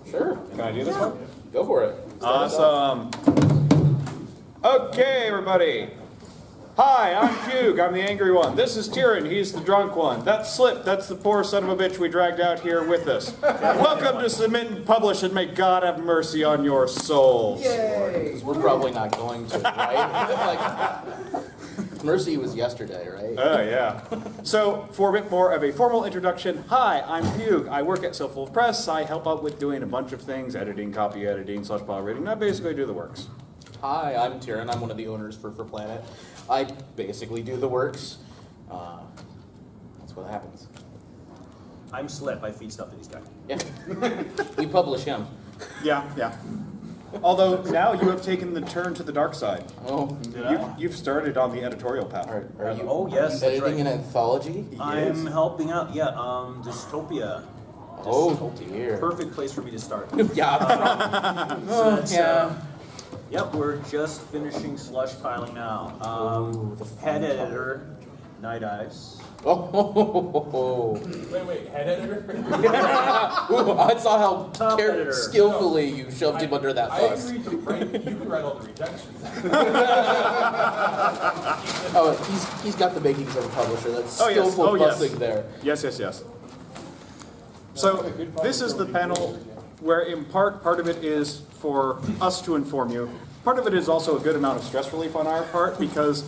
Sure. Can I do this one? Go for it. Awesome. Okay, everybody. Hi, I'm Fugue. I'm the angry one. This is Tyrion. He's the drunk one. That's Slip. That's the poor son of a bitch we dragged out here with us. Welcome to Submit and Publish, and may God have mercy on your souls. Yay! 'Cause we're probably not going to, right? Mercy was yesterday, right? Oh, yeah. So, for a bit more of a formal introduction, hi, I'm Fugue. I work at Self-Full Press. I help out with doing a bunch of things, editing, copy editing, /file reading. I basically do the works. Hi, I'm Tyrion. I'm one of the owners for Planet. I basically do the works. That's what happens. I'm Slip. I feed stuff to these guys. Yeah. We publish him. Yeah. Although, now you have taken the turn to the dark side. Oh, You've started on the editorial path. are you Oh, yes, that's editing right. an anthology? I'm helping out. Yeah, Dystopia. Oh, dear. Perfect place for me to start. Yeah. So that's, yeah. Yep, we're just finishing slush piling now. the Head fun editor, Night Eyes. Oh. Wait, head editor? Ooh, I saw how Top editor. skillfully you shoved him under that I bus. agreed to write, you can write all the rejections. Oh, he's got the makings of a publisher. That's Oh, yes. skillful Oh, yes. bussing there. Yes. So, this is the panel where, in part of it is for us to inform you. Part of it is also a good amount of stress relief on our part because,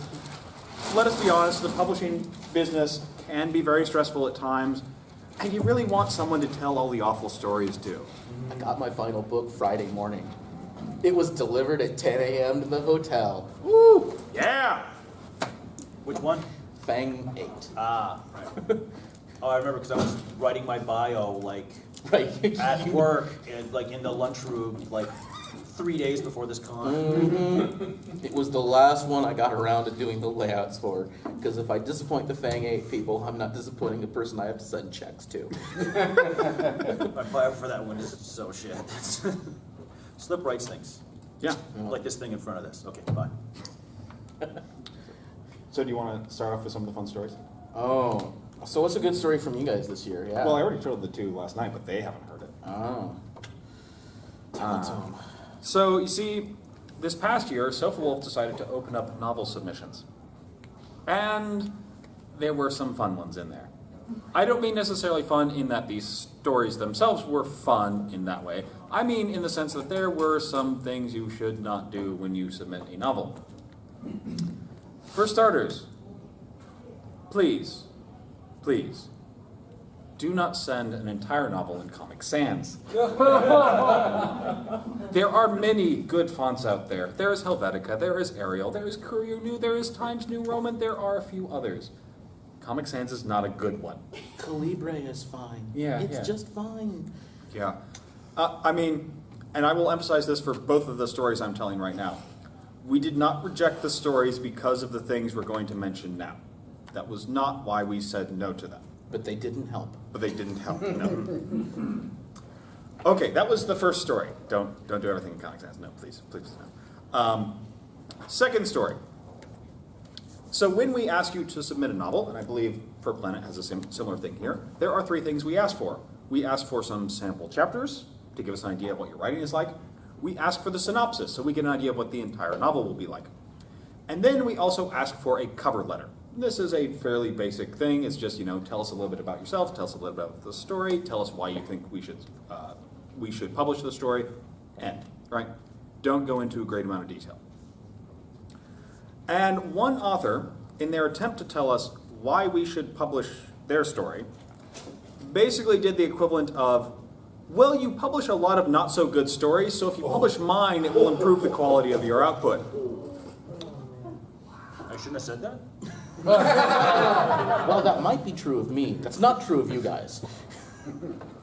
let us be honest, the publishing business can be very stressful at times, and you really want someone to tell all the awful stories to. I got my final book Friday morning. It was delivered at 10 a.m. to the hotel. Woo! Yeah! Which one? Fang 8. Ah, right. Oh, I remember because I was writing my bio like Right. at work and like in the lunchroom like 3 days before this con. It was the last one I got around to doing the layouts for. Because if I disappoint the Fang 8 people, I'm not disappointing the person I have to send checks to. My bio for that one is so shit. Slip writes things. Yeah. Like this thing in front of this. Okay, bye. So, do you want to start off with some of the fun stories? Oh. So what's a good story from you guys this year? Yeah. Well, I already told the two last night, but they haven't heard it. Oh. Tell it to 'em. So, you see, this past year, Sofa Wolf decided to open up novel submissions. And there were some fun ones in there. I don't mean necessarily fun in that these stories themselves were fun in that way. I mean in the sense that there were some things you should not do when you submit a novel. For starters, please, do not send an entire novel in Comic Sans. There are many good fonts out there. There is Helvetica, there is Arial, there is Courier New, there is Times New Roman, there are a few others. Comic Sans is not a good one. Calibre is fine. Yeah, It's yeah. just fine. Yeah. I mean, and I will emphasize this for both of the stories I'm telling right now. We did not reject the stories because of the things we're going to mention now. That was not why we said no to them. But they didn't help. But they didn't help, no. Okay, that was the first story. Don't do everything in Comic Sans. No, please no. Second story. So when we ask you to submit a novel, and I believe For Planet has a similar thing here, there are three things we ask for. We ask for some sample chapters to give us an idea of what your writing is like. We ask for the synopsis so we get an idea of what the entire novel will be like. And then we also ask for a cover letter. This is a fairly basic thing. It's just, tell us a little bit about yourself, tell us a little bit about the story, tell us why you think we should publish the story, end, right? Don't go into a great amount of detail. And one author, in their attempt to tell us why we should publish their story, basically did the equivalent of, well, you publish a lot of not so good stories, so if you publish mine, it will improve the quality of your output. I shouldn't have said that. Well, that might be true of me. That's not true of you guys.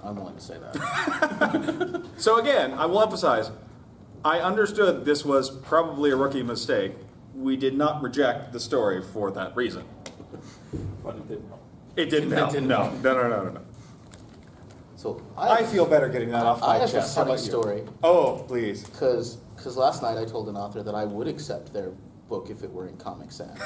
I'm willing to say that. So again, I will emphasize, I understood this was probably a rookie mistake. We did not reject the story for that reason. But it didn't help. It didn't help. No. So I feel better getting that off I my have a chest. How funny about you? story. Oh, please. Because last night I told an author that I would accept their book if it were in Comic Sans.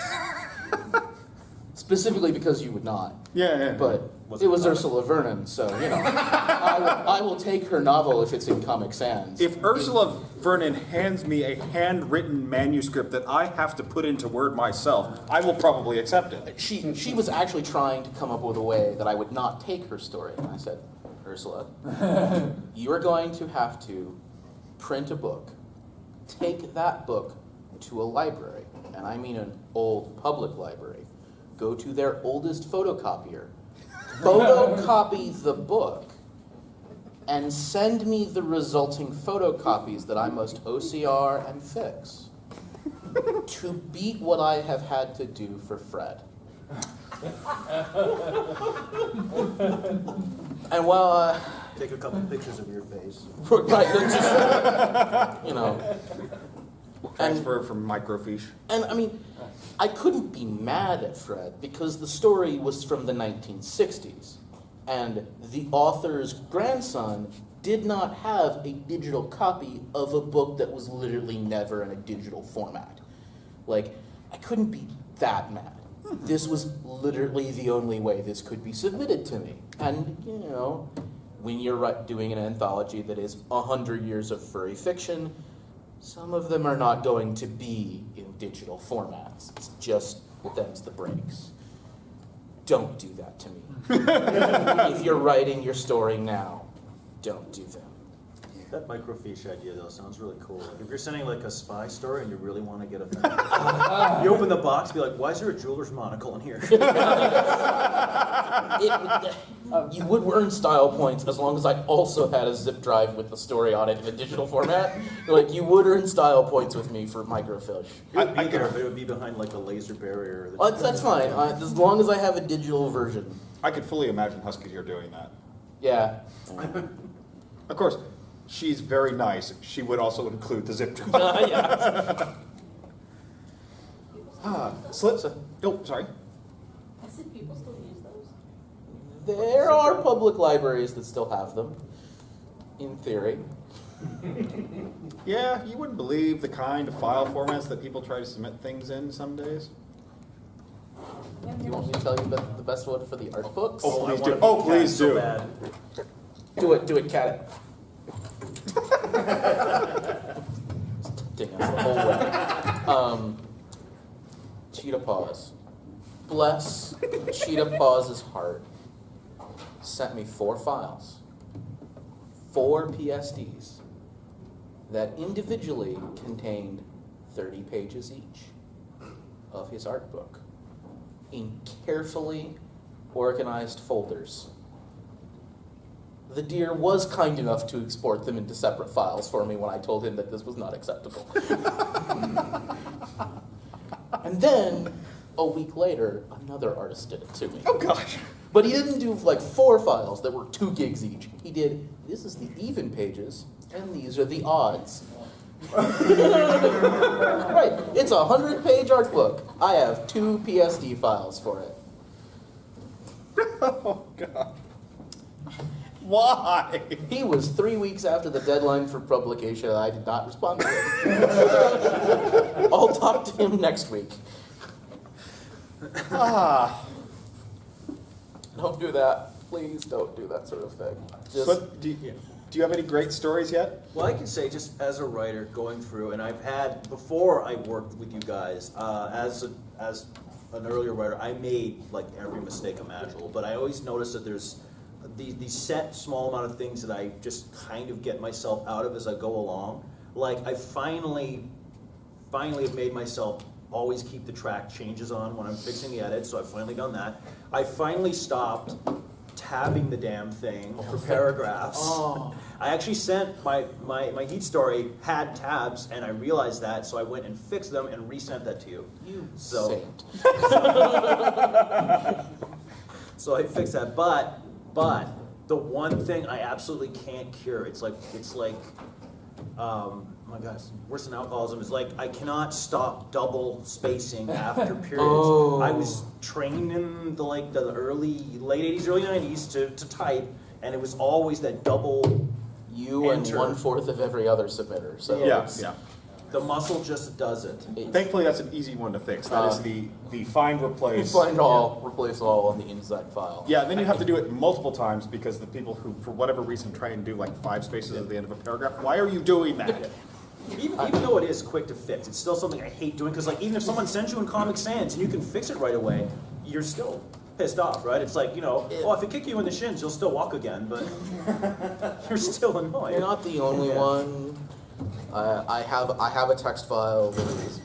Specifically because you would not. Yeah. But Was it it was comic? Ursula Vernon, so, you know, I will take her novel if it's in Comic Sans. If Ursula Vernon hands me a handwritten manuscript that I have to put into Word myself, I will probably accept it. She was actually trying to come up with a way that I would not take her story. And I said, Ursula, you are going to have to print a book, take that book to a library, and I mean an old public library, go to their oldest photocopier, photocopy the book, and send me the resulting photocopies that I must OCR and fix to beat what I have had to do for Fred. And while Take a couple pictures of your face. right, that's just, you know, Transfer from microfiche. and I mean, I couldn't be mad at Fred because the story was from the 1960s, and the author's grandson did not have a digital copy of a book that was literally never in a digital format. Like, I couldn't be that mad. This was literally the only way this could be submitted to me. And, you know, when you're doing an anthology that is 100 years of furry fiction, some of them are not going to be in digital formats. It's just them's the breaks. Don't do that to me. If you're writing your story now, don't do that. That microfiche idea though sounds really cool. Like, if you're sending like a spy story and you really want to get offended, you open the box, be like, "Why is there a jeweler's monocle in here?" You would earn style points as long as I also had a zip drive with the story on it in a digital format. Like, you would earn style points with me for microfiche. It would be there, but it would be behind like a laser barrier. That's fine, as long as I have a digital version. I could fully imagine Husketeer doing that. Yeah. Of course, she's very nice. She would also include the zip drive. Yeah. Slips. Oh, sorry. I said people still use those? There are public libraries that still have them, in theory. Yeah, you wouldn't believe the kind of file formats that people try to submit things in some days. Do you want me to tell you the best one for the art books? Oh, I please wanna do. be Oh, cat please so do. bad. Do it, cat. Dang us the whole way. Cheetah Paws. Bless Cheetah Paws' heart. Sent me 4 files, 4 PSDs, that individually contained 30 pages each of his art book in carefully organized folders. The dear was kind enough to export them into separate files for me when I told him that this was not acceptable. And then, a week later, another artist did it to me. Oh gosh. But he didn't do like 4 files that were 2 gigs each. He did, this is the even pages, and these are the odds. Right, it's a 100-page art book. I have 2 PSD files for it. Oh god. Why? He was 3 weeks after the deadline for publication, and I did not respond to him. I'll talk to him next week. Don't do that. Please don't do that sort of thing. Just, But do you have any great stories yet? Well, I can say just as a writer going through, and I've had before I worked with you guys as an earlier writer, I made like every mistake imaginable. But I always notice that there's these set small amount of things that I just kind of get myself out of as I go along. Like I finally have made myself always keep the track changes on when I'm fixing the edits. So I've finally done that. I finally stopped tabbing the damn thing for paragraphs. Oh. I actually sent my Heat story had tabs, and I realized that, so I went and fixed them and resent that to you. you So- saint. So I fixed that, but the one thing I absolutely can't cure, it's like my God, it's worse than alcoholism, is like I cannot stop double spacing after periods. Oh. I was trained in the late 80s, early 90s to type, and it was always that double. You Enter. and 1/4 of every other submitter. So Yeah. it's- Yeah. The muscle just does it. Thankfully, that's an easy one to fix. That is the find You replace. find all, replace all on the inside file. Yeah, then you have to do it multiple times because the people who, for whatever reason, try and do like 5 spaces at the end of a paragraph. Why are you doing that? Even though it is quick to fix, it's still something I hate doing because, like, even if someone sends you in Comic Sans and you can fix it right away, you're still pissed off, right? It's like, oh, if I kick you in the shins, you'll still walk again, but you're still annoyed. You're not the only one. I have a text file that is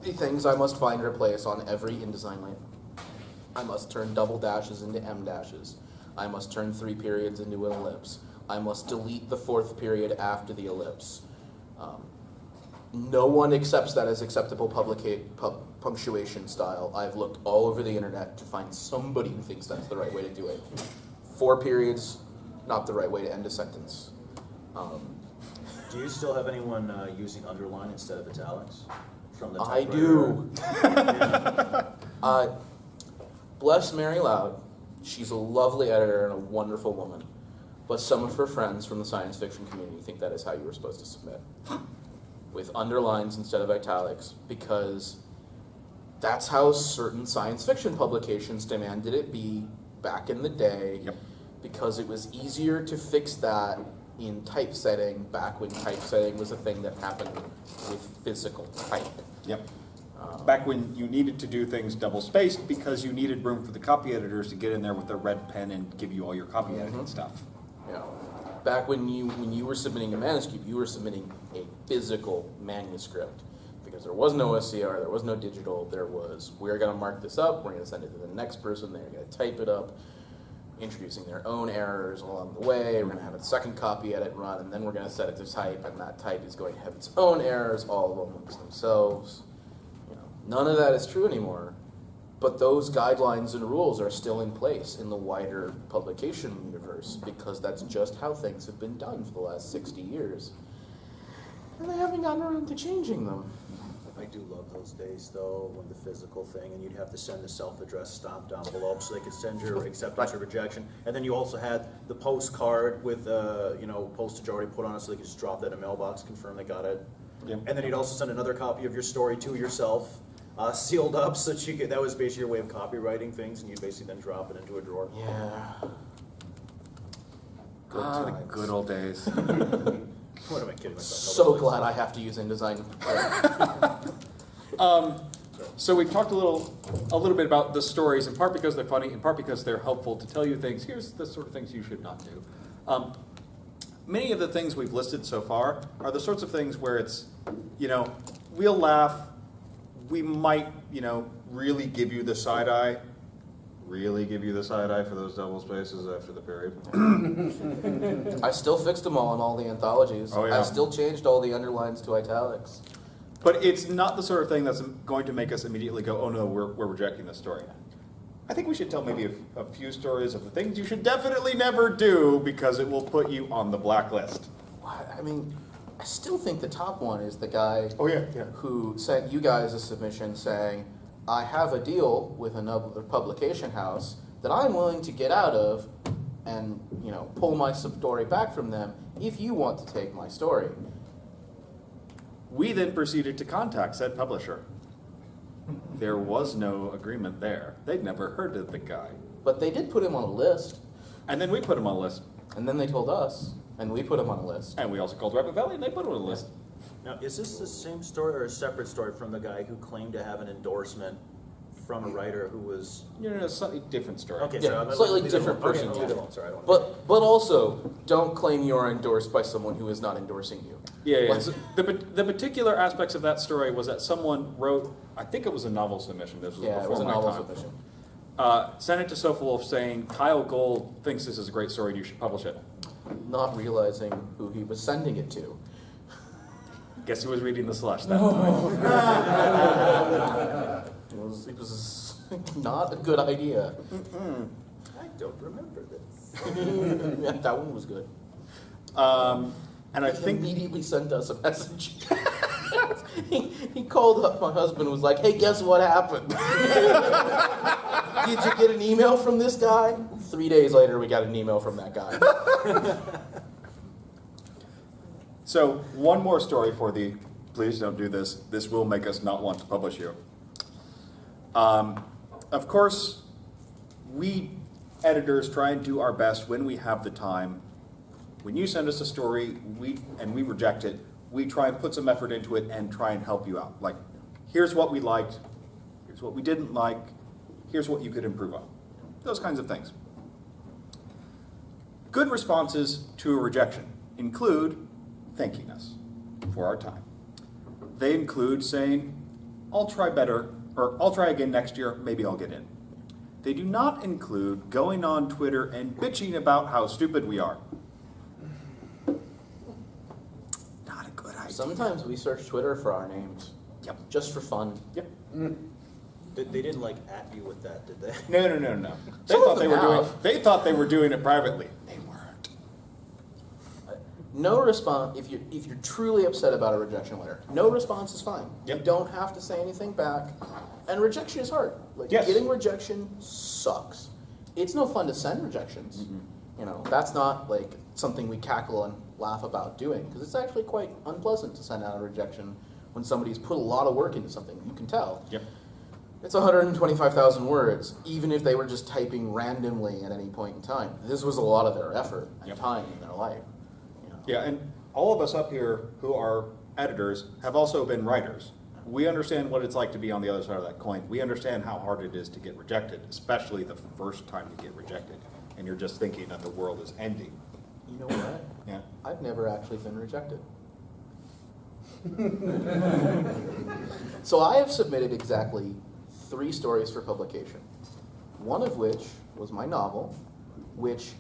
the things I must find and replace on every InDesign line. I must turn double dashes into M dashes. I must turn 3 periods into an ellipse. I must delete the 4th period after the ellipse. No one accepts that as acceptable punctuation style. I've looked all over the internet to find somebody who thinks that's the right way to do it. 4 periods, not the right way to end a sentence. Do you still have anyone using underline instead of italics? From the I typewriter? do. Bless Mary Loud. She's a lovely editor and a wonderful woman. But some of her friends from the science fiction community think that is how you were supposed to submit. With underlines instead of italics, because that's how certain science fiction publications demanded it be back in the day. Yep. Because it was easier to fix that in typesetting back when typesetting was a thing that happened with physical type. Yep. Back when you needed to do things double-spaced because you needed room for the copy editors to get in there with their red pen and give you all your copy editing stuff. Yeah. Back when you were submitting a manuscript, you were submitting a physical manuscript because there was no OCR, there was no digital. There was, we're going to mark this up, we're going to send it to the next person, they're going to type it up, introducing their own errors along the way. We're going to have a second copy edit run, and then we're going to set it to type, and that type is going to have its own errors, all of them amongst themselves. None of that is true anymore. But those guidelines and rules are still in place in the wider publication universe because that's just how things have been done for the last 60 years. And they haven't gotten around to changing them. I do love those days, though, when the physical thing, and you'd have to send a self-addressed stamped envelope so they could send your acceptance or rejection. And then you also had the postcard with, postage already put on it so they could just drop that in a mailbox, confirm they got it. Yep. And then you'd also send another copy of your story to yourself, sealed up, so that you could, that was basically your way of copywriting things, and you'd basically then drop it into a drawer. Yeah. Good times. the good old days. What am I kidding myself? So glad I have to use InDesign. So we've talked a little bit about the stories, in part because they're funny, in part because they're helpful to tell you things. Here's the sort of things you should not do. Many of the things we've listed so far are the sorts of things where it's, we'll laugh, we might, really give you the side eye. Really give you the side eye for those double spaces after the period. I still fixed them all in all the anthologies. Oh, yeah. I still changed all the underlines to italics. But it's not the sort of thing that's going to make us immediately go, oh no, we're rejecting this story. I think we should tell maybe a few stories of the things you should definitely never do because it will put you on the blacklist. I mean, I still think the top one is the guy who sent you guys a submission saying, I have a deal with another publication house that I'm willing to get out of and, pull my story back from them if you want to take my story. We then proceeded to contact said publisher. There was no agreement there. They'd never heard of the guy. But they did put him on a list, And then we put him on a list. and then they told us, and we put him on a list. And we also called Rapid Valley and they put him on a list. Now, is this the same story or a separate story from the guy who claimed to have an endorsement from a writer who was... A slightly different story. Okay, Yeah, so slightly different person, Okay, too. sorry, I don't But also, don't claim you are endorsed by someone who is not endorsing you. Yeah. Like- So the particular aspects of that story was that someone wrote, I think it was a novel submission. This was Yeah, before it was a my novel time. submission. Sent it to Sofawolf saying, Kyle Gold thinks this is a great story and you should publish it. Not realizing who he was sending it to. Guess who was reading the slush then? It was not a good idea. I don't remember this. Yeah, that one was good. And I He think immediately sent us a message. he called up my husband and was like, hey, guess what happened? Did you get an email from this guy? 3 days later, we got an email from that guy. so. One more story for the please don't do this. This will make us not want to publish you. Of course, we editors try and do our best when we have the time. When you send us a story and we reject it, we try and put some effort into it and try and help you out. Like, here's what we liked, here's what we didn't like, here's what you could improve on. Those kinds of things. Good responses to a rejection include thanking us for our time. They include saying, I'll try better, or I'll try again next year, maybe I'll get in. They do not include going on Twitter and bitching about how stupid we are. Not a good idea. Sometimes we search Twitter for our names. Yep. Just for fun. Yep. They didn't like at you with that, did they? No. They Some thought of they them were doing. have. They thought they were doing it privately. They weren't. No response, if you're truly upset about a rejection letter, no response is fine. Yep. You don't have to say anything back. And rejection is hard. Like, Yes. getting rejection sucks. It's no fun to send rejections. You know, that's not like something we cackle and laugh about doing, because it's actually quite unpleasant to send out a rejection when somebody's put a lot of work into something. You can tell. Yep. It's 125,000 words, even if they were just typing randomly at any point in time. This was a lot of their effort and Yep. time in their life. You know. Yeah, and all of us up here who are editors have also been writers. We understand what it's like to be on the other side of that coin. We understand how hard it is to get rejected, especially the first time you get rejected, and you're just thinking that the world is ending. You know what? Yeah. I've never actually been rejected. So I have submitted exactly 3 stories for publication. One of which was my novel, which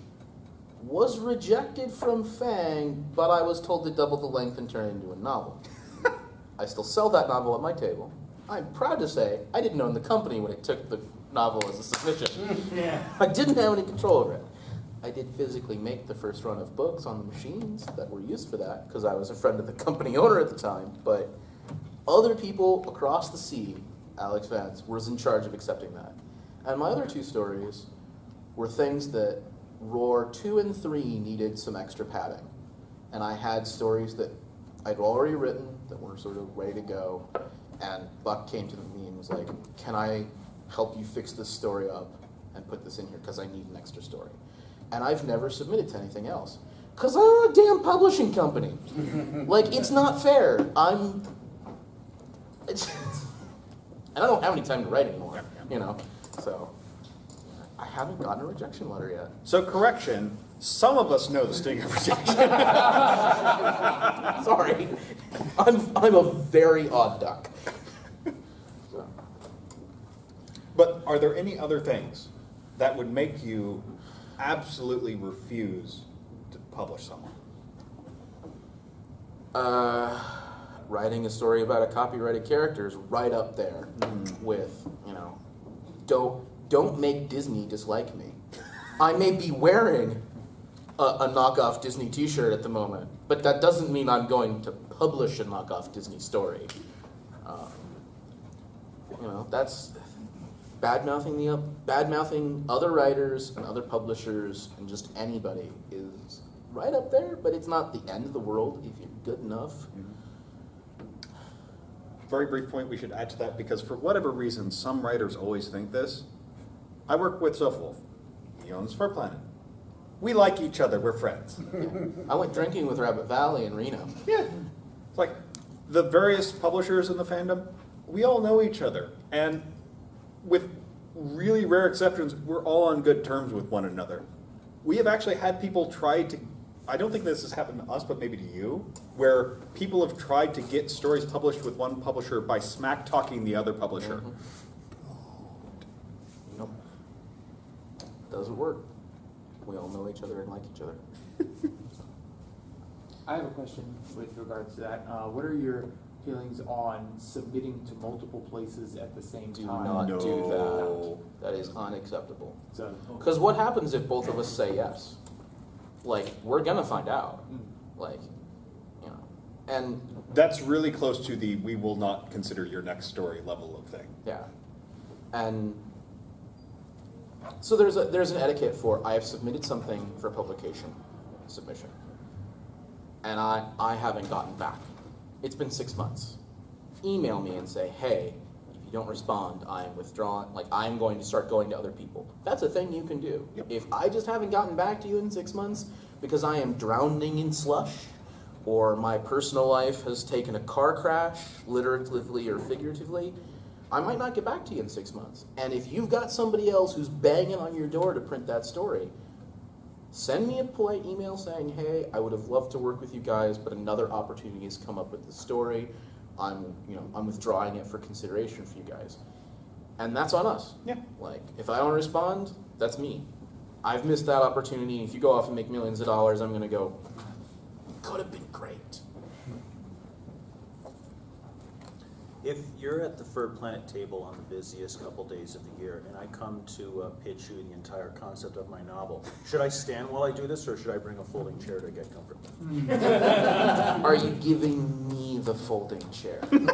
was rejected from Fang, but I was told to double the length and turn it into a novel. I still sell that novel at my table. I'm proud to say I didn't own the company when it took the novel as a submission. I didn't have any control over it. I did physically make the first run of books on the machines that were used for that, because I was a friend of the company owner at the time, but other people across the sea, Alex Vance, was in charge of accepting that. And my other 2 stories were things that Roar 2 and 3 needed some extra padding. And I had stories that I'd already written that were sort of ready to go, and Buck came to me and was like, can I help you fix this story up and put this in here, because I need an extra story. And I've never submitted to anything else, because I'm a damn publishing company. Like, it's not fair. And I don't have any time to write anymore, you know, so I haven't gotten a rejection letter yet. So correction, some of us know the sting of rejection. Sorry, I'm a very odd duck. So. But are there any other things that would make you absolutely refuse to publish someone? Writing a story about a copyrighted character is right up there with, you know, don't make Disney dislike me. I may be wearing a knockoff Disney t-shirt at the moment, but that doesn't mean I'm going to publish a knockoff Disney story. You know, that's bad-mouthing other writers and other publishers and just anybody is right up there, but it's not the end of the world if you're good enough. Very brief point we should add to that, because for whatever reason, some writers always think this. I work with Sofwolf. He owns For Planet. We like each other. We're friends. Yeah. I went drinking with Rabbit Valley in Reno. Yeah. It's like the various publishers in the fandom, we all know each other. And with really rare exceptions, we're all on good terms with one another. We have actually had people try to, I don't think this has happened to us, but maybe to you, where people have tried to get stories published with one publisher by smack talking the other publisher. Nope. Doesn't work. We all know each other and like each other. I have a question with regards to that. What are your feelings on submitting to multiple places at the same Do time? not No. do that. That is unacceptable. So, Because what happens if both of us say yes? Like, we're gonna find out. Like, you know, and That's really close to the we will not consider your next story level of thing. yeah, and so there's an etiquette for I have submitted something for publication submission, and I haven't gotten back. it's been 6 months. Email me and say, hey, if you don't respond, I'm withdrawn. Like, I'm going to start going to other people. That's a thing you can do. Yep. If I just haven't gotten back to you in 6 months because I am drowning in slush, or my personal life has taken a car crash, literally or figuratively, I might not get back to you in 6 months. And if you've got somebody else who's banging on your door to print that story, send me a polite email saying, hey, I would have loved to work with you guys, but another opportunity has come up with the story. I'm withdrawing it for consideration for you guys. And that's on us. Yeah. Like, if I don't respond, that's me. I've missed that opportunity. If you go off and make millions of dollars, I'm going to go, could have been great. If you're at the Fur Planet table on the busiest couple days of the year, and I come to pitch you the entire concept of my novel, should I stand while I do this, or should I bring a folding chair to get comfort? Are you giving me the folding chair? And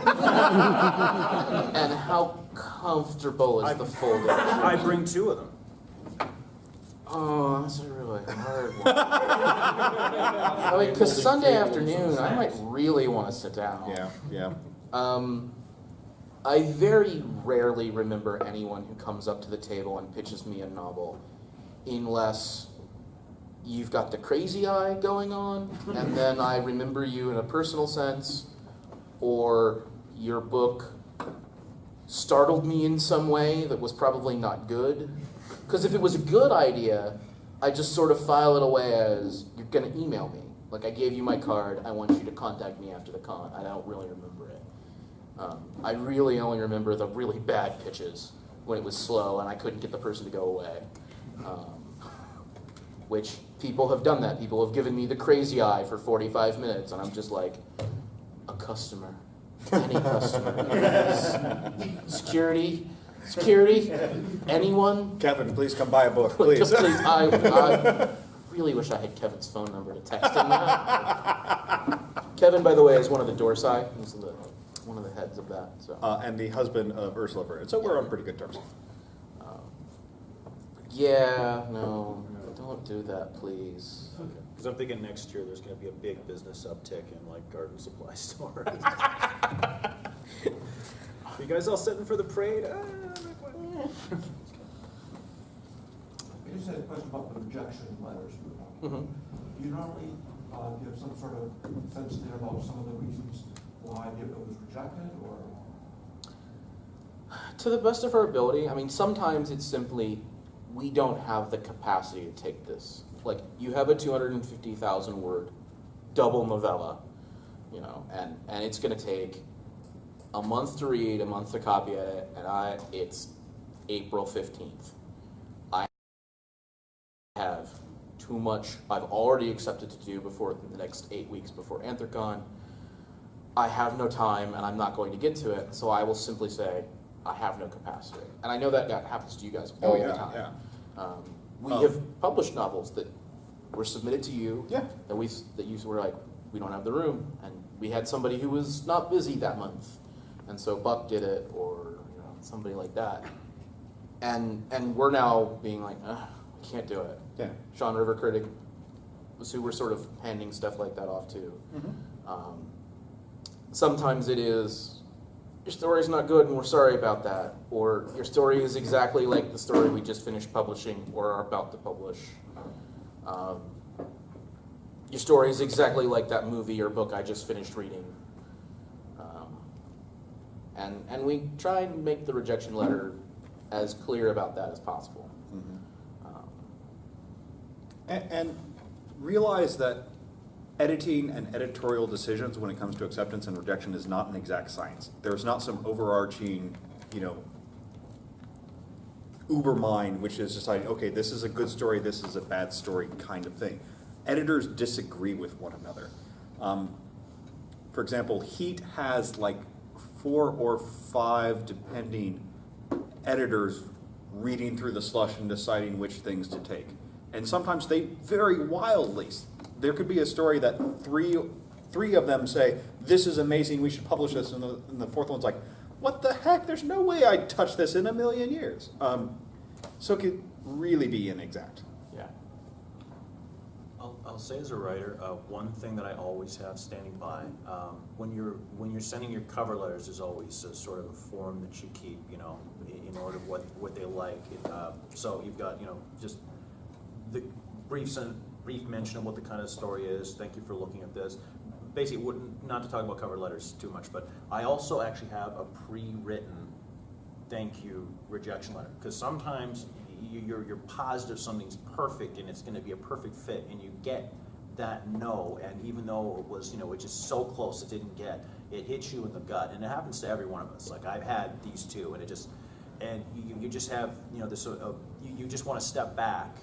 how comfortable is the folding chair? I bring two of them. Oh, that's a really hard one. I mean, because Sunday afternoon, I might really want to sit down. Yeah. I very rarely remember anyone who comes up to the table and pitches me a novel, unless you've got the crazy eye going on, and then I remember you in a personal sense, or your book startled me in some way that was probably not good. Because if it was a good idea, I just sort of file it away as, you're going to email me. Like, I gave you my card, I want you to contact me after the con. I don't really remember it. I really only remember the really bad pitches when it was slow and I couldn't get the person to go away. Which, people have done that. People have given me the crazy eye for 45 minutes, and I'm just like, a customer. Any customer. Security? Anyone? Kevin, please come buy a book, please. Please, I really wish I had Kevin's phone number to text him that. Kevin, by the way, is one of the Dorsai. He's one of the heads of that. So. And the husband of Ursula Vernon. So we're on pretty good terms. Yeah, no, don't do that, please. Because I'm thinking next year there's going to be a big business uptick in like garden supply stores. You guys all sitting for the parade? I just had a question about the rejection letters. Mm-hmm. Do you normally give some sort of sense there about some of the reasons why it was rejected, or? To the best of our ability, I mean, sometimes it's simply, we don't have the capacity to take this. Like, you have a 250,000 word double novella, and it's going to take a month to read, a month to copy it, and it's April 15th. I have too much I've already accepted to do before the next 8 weeks before Antrhocon. I have no time, and I'm not going to get to it, so I will simply say, I have no capacity. And I know that happens to you guys all the time. We have published novels that were submitted to you, that you were like, we don't have the room, and we had somebody who was not busy that month, and so Buck did it, or somebody like that, and we're now being like, we can't do it. Yeah. Sean River Critic was who we're sort of handing stuff like that off to. Mm-hmm. Sometimes it is, your story's not good and we're sorry about that, or your story is exactly like the story we just finished publishing or are about to publish. Your story is exactly like that movie or book I just finished reading. And we try and make the rejection letter as clear about that as possible. Mm-hmm. And realize that editing and editorial decisions when it comes to acceptance and rejection is not an exact science. There's not some overarching, uber mind, which is deciding, okay, this is a good story, this is a bad story kind of thing. Editors disagree with one another. For example, Heat has like 4 or 5, depending, editors reading through the slush and deciding which things to take. And sometimes they vary wildly. There could be a story that three of them say, this is amazing, we should publish this, and the fourth one's like, what the heck, there's no way I'd touch this in a million years. So it could really be inexact. Yeah. I'll say as a writer, one thing that I always have standing by, when you're sending your cover letters, there's always a sort of a form that you keep, you know, in order of what they like. So you've got, you know, just the brief mention of what the kind of story is. Thank you for looking at this. Basically, not to talk about cover letters too much, but I also actually have a pre-written thank you rejection letter, because sometimes you're positive something's perfect and it's going to be a perfect fit, and you get that no, and even though it was, you know, it's just so close it didn't get, it hits you in the gut, and it happens to every one of us. Like, I've had these two, and it just, and you just have, you know, this sort of, you just want to step back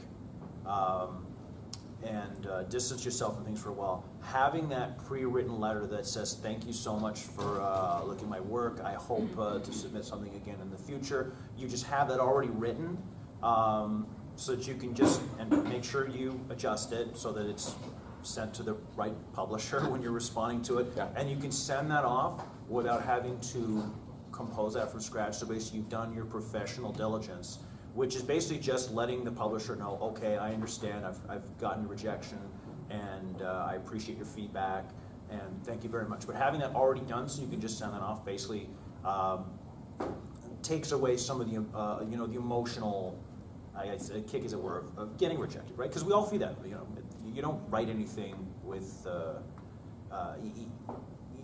and distance yourself from things for a while. Having that pre-written letter that says, thank you so much for looking at my work, I hope to submit something again in the future. You just have that already written, so that you can just, and make sure you adjust it so that it's sent to the right publisher when you're responding to it. Yeah. And you can send that off without having to compose that from scratch. So basically you've done your professional diligence, which is basically just letting the publisher know, okay, I understand, I've gotten a rejection, and I appreciate your feedback, and thank you very much. But having that already done, so you can just send that off, basically takes away some of the, you know, the emotional, kick, as it were, of getting rejected, right? Because we all feel that, you know, you don't write anything with,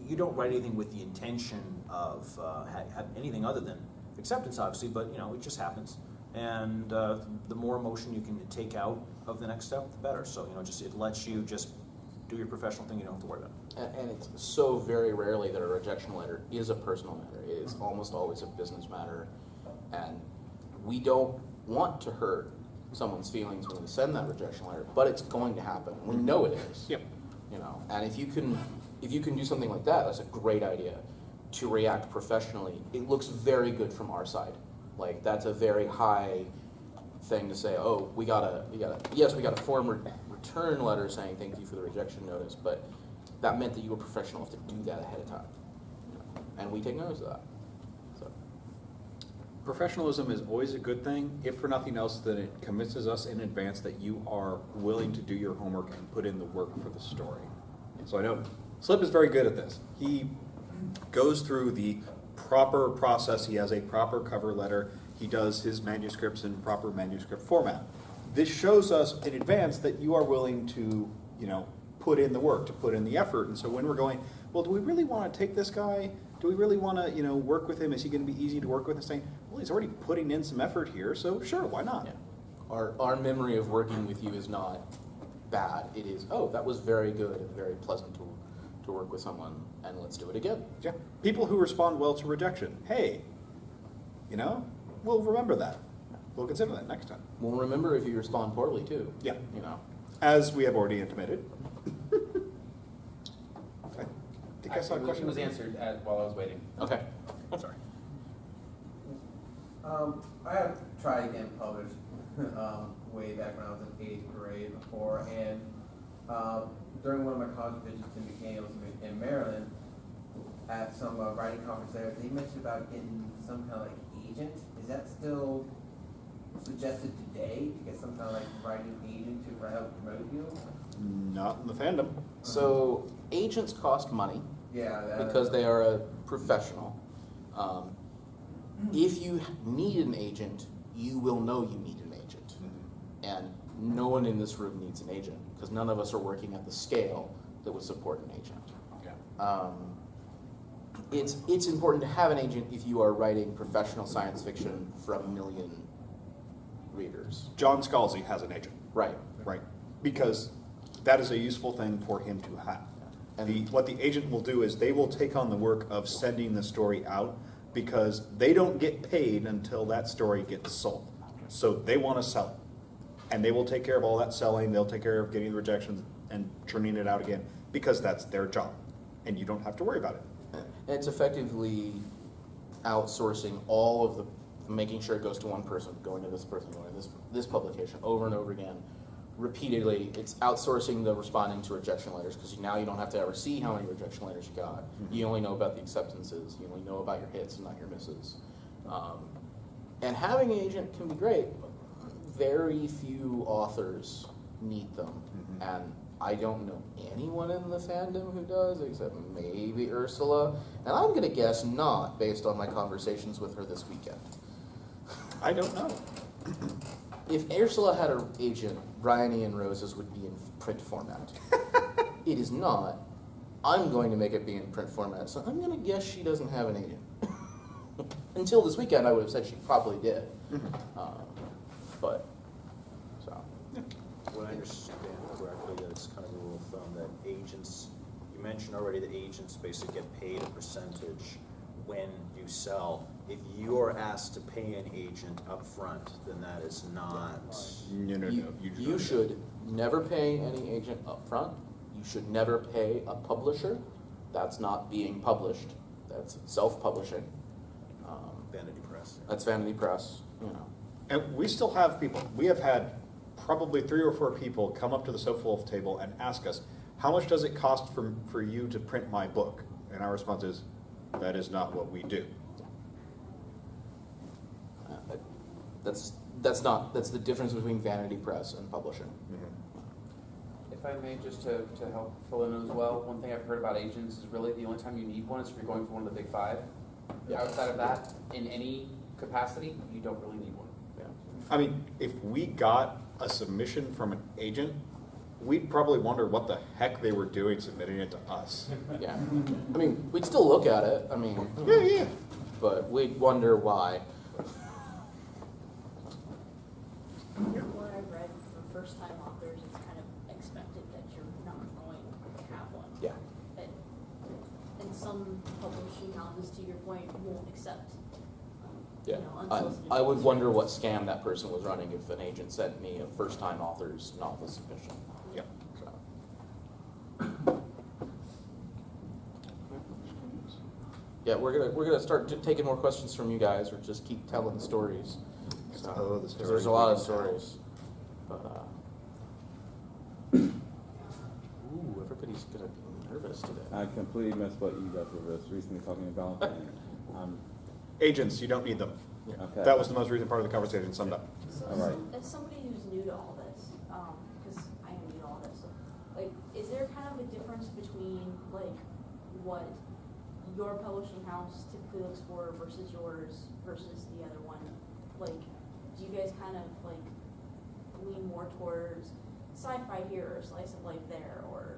you don't write anything with the intention of have anything other than acceptance, obviously, but, you know, it just happens. And the more emotion you can take out of the next step, the better. So, you know, just, it lets you just do your professional thing. You don't have to worry about it. And it's so very rarely that a rejection letter is a personal matter. It is almost always a business matter, and we don't want to hurt someone's feelings when we send that rejection letter, but it's going to happen. We know it is. Yep. You know, and if you can do something like that, that's a great idea. To react professionally, it looks very good from our side. Like, that's a very high thing to say, oh, we got a form return letter saying thank you for the rejection notice, but that meant that you were professional enough to do that ahead of time. You know, and we take notice of that. So. Professionalism is always a good thing, if for nothing else, that it convinces us in advance that you are willing to do your homework and put in the work for the story. So I know Slip is very good at this. He goes through the proper process. He has a proper cover letter. He does his manuscripts in proper manuscript format. This shows us in advance that you are willing to, you know, put in the work, to put in the effort. And so when we're going, well, do we really want to take this guy? Do we really want to, you know, work with him? Is he going to be easy to work with? And saying, well, he's already putting in some effort here, so sure, why not? Yeah. Our memory of working with you is not bad. It is, oh, that was very good and very pleasant to work with someone, and let's do it again. Yeah. People who respond well to rejection. Hey, you know, we'll remember that. We'll consider that next time. We'll remember if you respond poorly too. Yeah. You know. As we have already intimated. I think I saw a Actually, question. it was answered while I was waiting. Okay. Sorry. I have tried again published way back when I was in 8th grade before, and during one of my college visits to New Canaan in Maryland, at some writing conference there, they mentioned about getting some kind of like agent. Is that still suggested today, to get some kind of like writing agent to write out promote you? Not in the fandom. So agents cost money. Yeah. Because they are a professional. If you need an agent, you will know you need an agent. And no one in this room needs an agent, because none of us are working at the scale that would support an agent. Okay. It's important to have an agent if you are writing professional science fiction for 1 million readers. John Scalzi has an agent. Right. Right. Because that is a useful thing for him to have. And What the agent will do is they will take on the work of sending the story out, because they don't get paid until that story gets sold. So they want to sell it. And they will take care of all that selling. They'll take care of getting the rejections and churning it out again, because that's their job. And you don't have to worry about it. And it's effectively outsourcing all of the, making sure it goes to one person, going to this person, going to this publication over and over again, repeatedly. It's outsourcing the responding to rejection letters, because now you don't have to ever see how many rejection letters you got. You only know about the acceptances. You only know about your hits and not your misses. And having an agent can be great. Very few authors need them. And I don't know anyone in the fandom who does, except maybe Ursula. And I'm going to guess not, based on my conversations with her this weekend. I don't know. If Ursula had an agent, Bryony and Roses would be in print format. It is not. I'm going to make it be in print format, so I'm going to guess she doesn't have an agent. Until this weekend, I would have said she probably did. But, so. What I understand correctly, that it's kind of a rule of thumb that agents, you mentioned already that agents basically get paid a percentage when you sell. If you are asked to pay an agent up front, then that is not. No. You should never pay any agent up front. You should never pay a publisher. That's not being published. That's self-publishing. Vanity Press. That's Vanity Press, you know. And we still have people. We have had probably 3 or 4 people come up to the Soph table and ask us, how much does it cost for you to print my book? And our response is, that is not what we do. That's the difference between Vanity Press and publishing. If I may, just to help fill in as well, one thing I've heard about agents is really the only time you need one is if you're going for one of the big 5. Yeah. Outside of that, in any capacity, you don't really need one. Yeah. I mean, if we got a submission from an agent, we'd probably wonder what the heck they were doing submitting it to us. Yeah. I mean, we'd still look at it. I mean, Yeah. but we'd wonder why. What I've read for first-time authors, it's kind of expected that you're not going to have one. Yeah. And some publishing houses, to your point, won't accept. Yeah. You know, unsolicited I would publishing. wonder what scam that person was running if an agent sent me a first-time author's novel submission. Yeah. So. Yeah, we're gonna start taking more questions from you guys, or just keep telling the stories. So, Oh, the 'cause stories there's a lot we of can tell. stories. But ooh, everybody's gonna be nervous today. I completely missed what you guys were just recently talking about. And, Agents, you don't need them. okay. That was the most recent part of the conversation summed up. So All right. as somebody who's new to all this, because I am new to all this, so, like, is there kind of a difference between, like, what your publishing house typically looks for versus yours versus the other one? Like, do you guys kind of, like, lean more towards sci-fi here or slice of life there, or?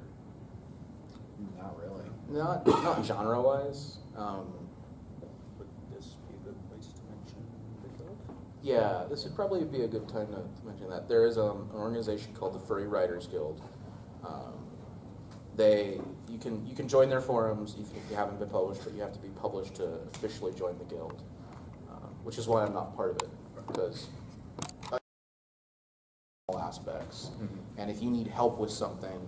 Not really. Not genre-wise. Would this be a good place to mention the guild? Yeah, this would probably be a good time to mention that. There is an organization called the Furry Writers Guild. You can join their forums even if you haven't been published, but you have to be published to officially join the guild, which is why I'm not part of it, because all aspects. And if you need help with something,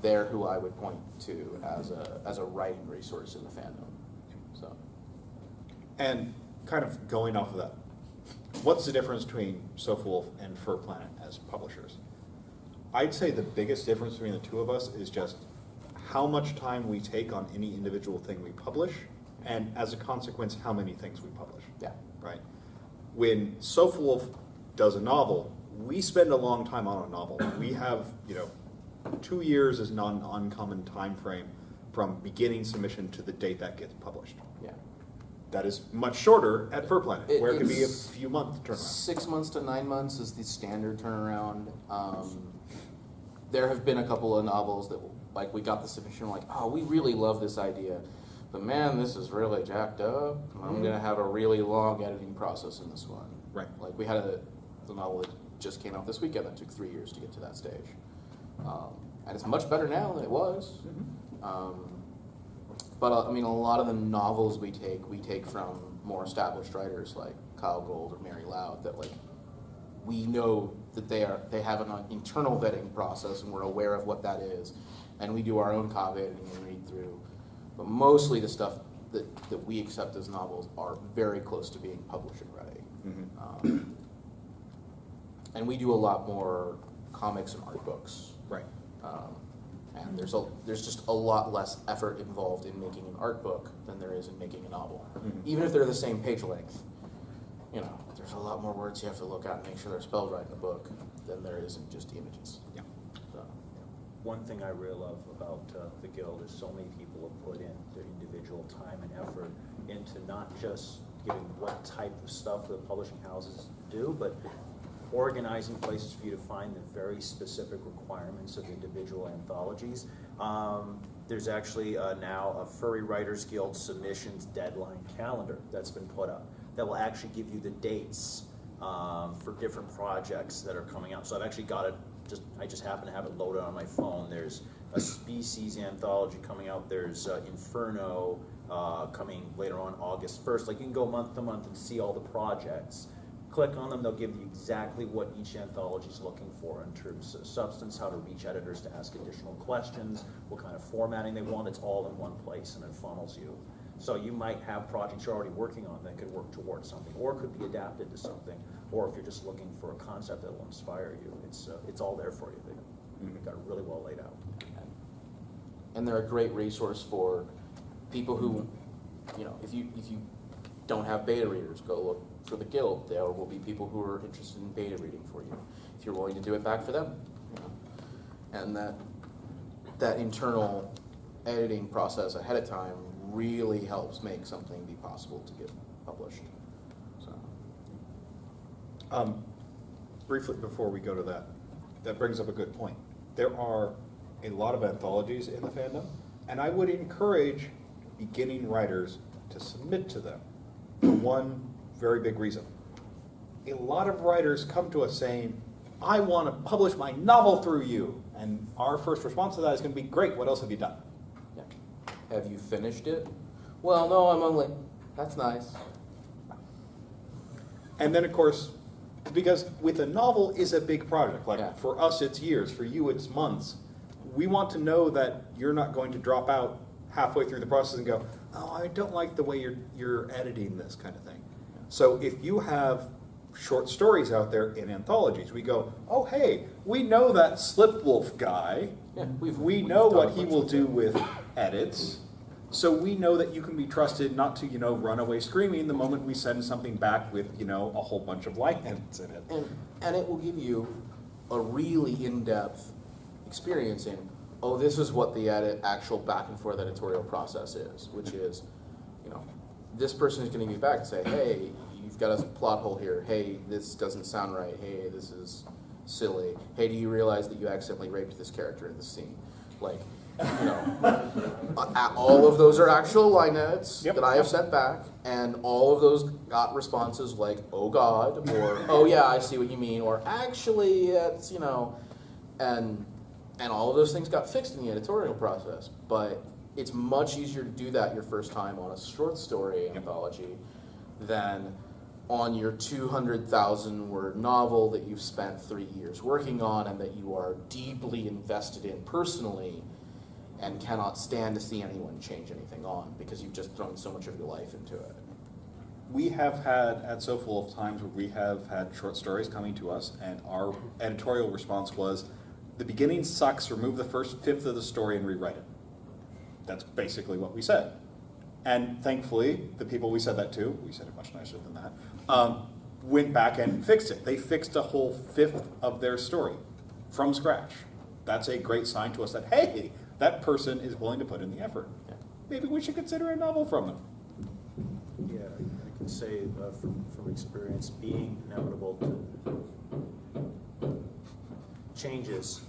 they're who I would point to as a writing resource in the fandom. So. And kind of going off of that, what's the difference between Soph Wolf and Fur Planet as publishers? I'd say the biggest difference between the two of us is just how much time we take on any individual thing we publish, and as a consequence, how many things we publish. Yeah. Right? When Soph Wolf does a novel, we spend a long time on a novel. We have, 2 years is not an uncommon time frame from beginning submission to the date that gets published. Yeah. That is much shorter at Fur Planet, where it could be a It's few month turnaround. 6 months to 9 months is the standard turnaround. There have been a couple of novels that, like, we got the submission, we're like, oh, we really love this idea, but man, this is really jacked up. I'm gonna have a really long editing process in this one. Right. Like, we had the novel that just came out this weekend that took 3 years to get to that stage. And it's much better now than it was. But I mean, a lot of the novels we take from more established writers like Kyle Gold or Mary Loud, that, like, we know that they have an internal vetting process, and we're aware of what that is, and we do our own copy editing and read through. But mostly the stuff that we accept as novels are very close to being publishing ready. And we do a lot more comics and art books. Right. And there's just a lot less effort involved in making an art book than there is in making a novel. Even if they're the same page length, there's a lot more words you have to look at and make sure they're spelled right in the book. than there isn't just images. Yeah. So, One thing I really love about the Guild is so many people have put in their individual time and effort into not just giving what type of stuff the publishing houses do, but organizing places for you to find the very specific requirements of individual anthologies. There's actually now a Furry Writers Guild submissions deadline calendar that's been put up that will actually give you the dates for different projects that are coming out. So I've actually got it, I just happen to have it loaded on my phone. There's a Species anthology coming out. There's Inferno coming later on August 1st. Like, you can go month to month and see all the projects. Click on them, they'll give you exactly what each anthology is looking for in terms of substance, how to reach editors to ask additional questions, what kind of formatting they want. It's all in one place and it funnels you. So you might have projects you're already working on that could work towards something, or could be adapted to something, or if you're just looking for a concept that will inspire you, it's all there for you. They've got it really well laid out. and they're a great resource for people who, if you don't have beta readers, go look for the Guild. There will be people who are interested in beta reading for you, if you're willing to do it back for them. And that internal editing process ahead of time really helps make something be possible to get published. So, Briefly before we go to that brings up a good point. There are a lot of anthologies in the fandom, and I would encourage beginning writers to submit to them for one very big reason. A lot of writers come to us saying, I want to publish my novel through you. And our first response to that is going to be, great, what else have you done? yeah. Have you finished it? Well, no, I'm only, that's nice. And then, of course, because with a novel is a big project, like Yeah. for us it's years, for you it's months, we want to know that you're not going to drop out halfway through the process and go, oh, I don't like the way you're editing this kind of thing. So if you have short stories out there in anthologies, we go, oh, hey, we know that Slipwolf guy. Yeah, we know done what a he bunch will with do it. with edits. So we know that you can be trusted not to, run away screaming the moment we send something back with, a whole bunch of lines in it. And it will give you a really in-depth experience in, oh, this is what the actual back and forth editorial process is, which is, this person is going to get back and say, hey, you've got a plot hole here. Hey, this doesn't sound right. Hey, this is silly. Hey, do you realize that you accidentally raped this character in this scene? Like, all of those are actual line edits that I have sent back, and all of those got responses like, oh God, or oh yeah, I see what you mean, or actually, it's, and all of those things got fixed in the editorial process. But it's much easier to do that your first time on a short story anthology than on your 200,000 word novel that you've spent 3 years working on and that you are deeply invested in personally and cannot stand to see anyone change anything on because you've just thrown so much of your life into it. We have had, at So Full of times where we have had short stories coming to us, and our editorial response was, the beginning sucks, remove the first fifth of the story and rewrite it. That's basically what we said. And thankfully, the people we said that to, we said it much nicer than that, went back and fixed it. They fixed a whole fifth of their story from scratch. That's a great sign to us that, hey, that person is willing to put in the effort. Maybe we should consider a novel from them. Yeah, I can say from experience, being inevitable to changes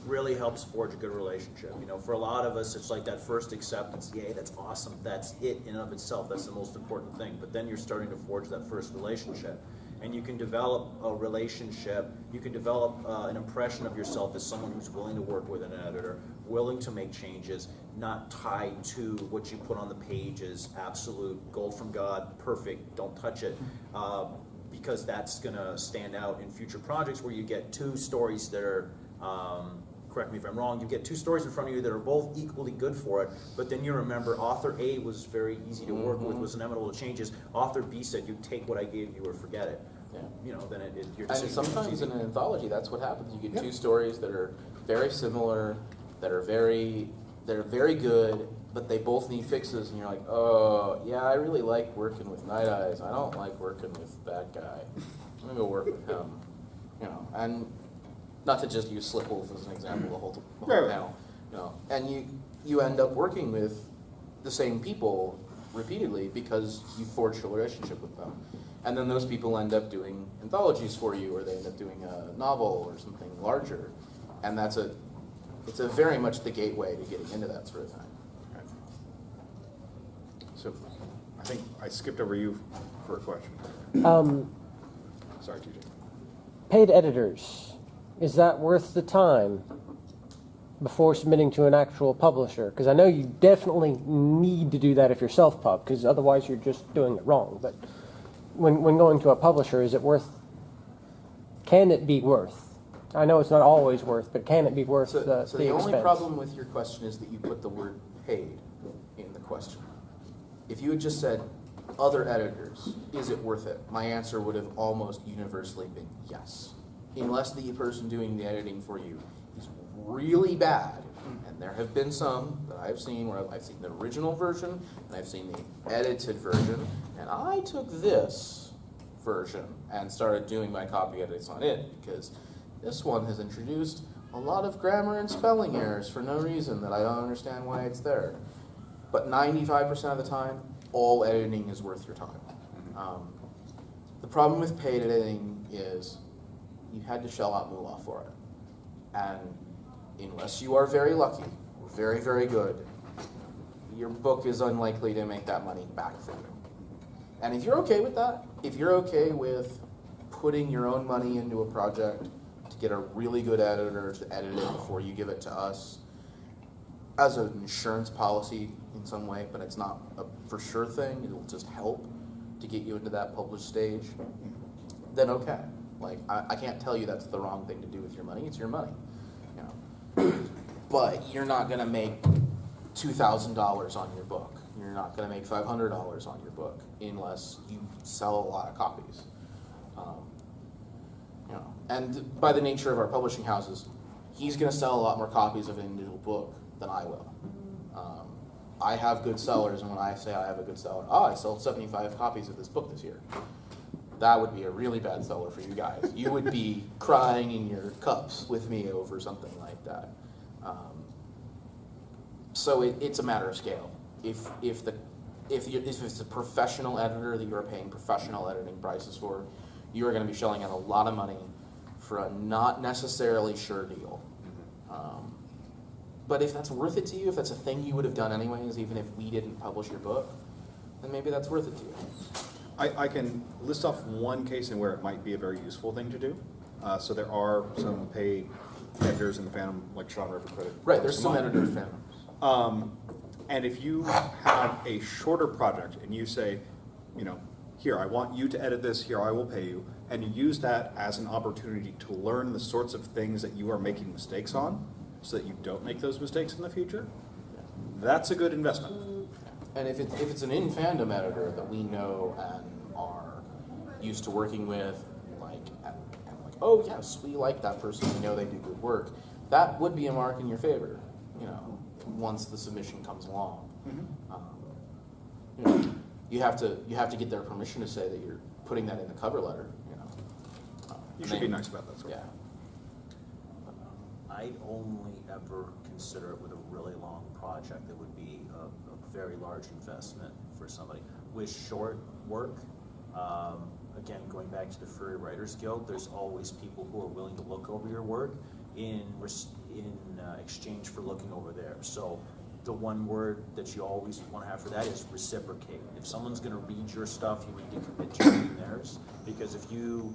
really helps forge a good relationship. For a lot of us, it's like that first acceptance. Yay, that's awesome. That's it in and of itself. That's the most important thing. But then you're starting to forge that first relationship. And you can develop a relationship, you can develop an impression of yourself as someone who's willing to work with an editor, willing to make changes, not tied to what you put on the page as absolute gold from God, perfect, don't touch it. Because that's going to stand out in future projects where you get two stories that are, correct me if I'm wrong, you get two stories in front of you that are both equally good for it, but then you remember author A was very easy to work with, was amenable to changes. Author B said, you take what I gave you or forget it. Yeah. Then your And decision sometimes is in easy. an anthology, that's what happens. You get two stories that are very similar, that are very good, but they both need fixes, and you're like, oh, yeah, I really like working with Night Eyes. I don't like working with that guy. I'm gonna go work with him, you know, and not to just use Slipwolf as an example, the whole Right. panel, you know, and you end up working with the same people repeatedly because you forged a relationship with them. And then those people end up doing anthologies for you, or they end up doing a novel or something larger. And it's a very much the gateway to getting into that sort of thing. So I think I skipped over you for a question. Sorry, TJ. Paid editors, is that worth the time before submitting to an actual publisher? Because I know you definitely need to do that if you're self-pub, because otherwise you're just doing it wrong. But when going to a publisher, can it be worth? I know it's not always worth, but can it be worth So the the expense? only problem with your question is that you put the word paid in the question. If you had just said other editors, is it worth it? My answer would have almost universally been yes. Unless the person doing the editing for you is really bad, and there have been some that I've seen where I've seen the original version and I've seen the edited version, and I took this version and started doing my copy edits on it because this one has introduced a lot of grammar and spelling errors for no reason that I don't understand why it's there. But 95% of the time, all editing is worth your time. The problem with paid editing is you had to shell out moolah for it. And unless you are very lucky, or very, very good, your book is unlikely to make that money back for you. And if you're okay with that, if you're okay with putting your own money into a project to get a really good editor to edit it before you give it to us, as an insurance policy in some way, but it's not a for sure thing, it'll just help to get you into that published stage, then okay. Like, I can't tell you that's the wrong thing to do with your money, it's your money. You know? But you're not gonna make $2,000 on your book. You're not gonna make $500 on your book unless you sell a lot of copies. You know, and by the nature of our publishing houses, he's gonna sell a lot more copies of an individual book than I will. I have good sellers, and when I say I have a good seller, I sold 75 copies of this book this year. That would be a really bad seller for you guys. You would be crying in your cups with me over something like that. So it's a matter of scale. If it's a professional editor that you're paying professional editing prices for, you are going to be shelling out a lot of money for a not necessarily sure deal. But if that's worth it to you, if that's a thing you would have done anyways, even if we didn't publish your book, then maybe that's worth it to you. I can list off one case in where it might be a very useful thing to do. So there are some paid editors in the fandom, like Sean River Credit. Right, there's some editor fandoms. And if you have a shorter project and you say, you know, here, I want you to edit this, here, I will pay you, and you use that as an opportunity to learn the sorts of things that you are making mistakes on so that you don't make those mistakes in the future, that's a good investment. And if it's an in-fandom editor that we know and are used to working with, and like, oh yes, we like that person, we know they do good work, that would be a mark in your favor, you know, once the submission comes along. You know, you have to get their permission to say that you're putting that in the cover letter, you know. You should be nice about that sort of Yeah. thing. I'd only ever consider it with a really long project that would be a very large investment for somebody. With short work, again, going back to the Furry Writers Guild, there's always people who are willing to look over your work in exchange for looking over theirs. So the one word that you always want to have for that is reciprocate. If someone's going to read your stuff, you need to commit to reading theirs, because if you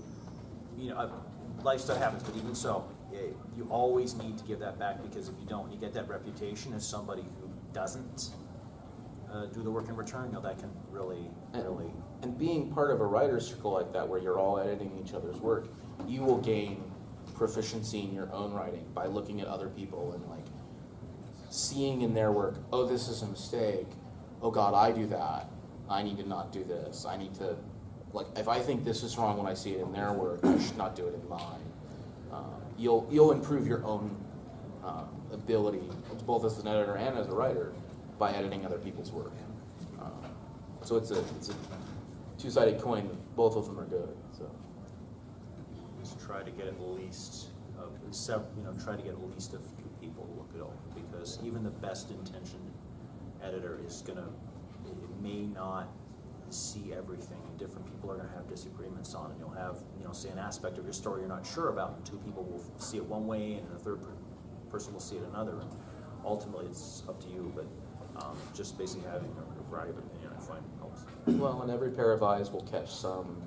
know, lifestyle happens, but even so, you always need to give that back, because if you don't, you get that reputation as somebody who doesn't do the work in return. You know, that can really. And being part of a writer's circle like that, where you're all editing each other's work, you will gain proficiency in your own writing by looking at other people and like seeing in their work, oh, this is a mistake. Oh God, I do that. I need to not do this. I need to, like, if I think this is wrong when I see it in their work, I should not do it in mine. You'll improve your own ability, both as an editor and as a writer, by editing other people's work. So it's a two-sided coin. Both of them are good. So to try to get at least, try to get at least a few people to look it over, because even the best intentioned editor is gonna, it may not see everything, and different people are gonna have disagreements on it. You'll have, say an aspect of your story you're not sure about, and two people will see it one way, and a third person will see it another. And ultimately, it's up to you, but just basically having a variety of opinion, I find helps. Well, and every pair of eyes will catch some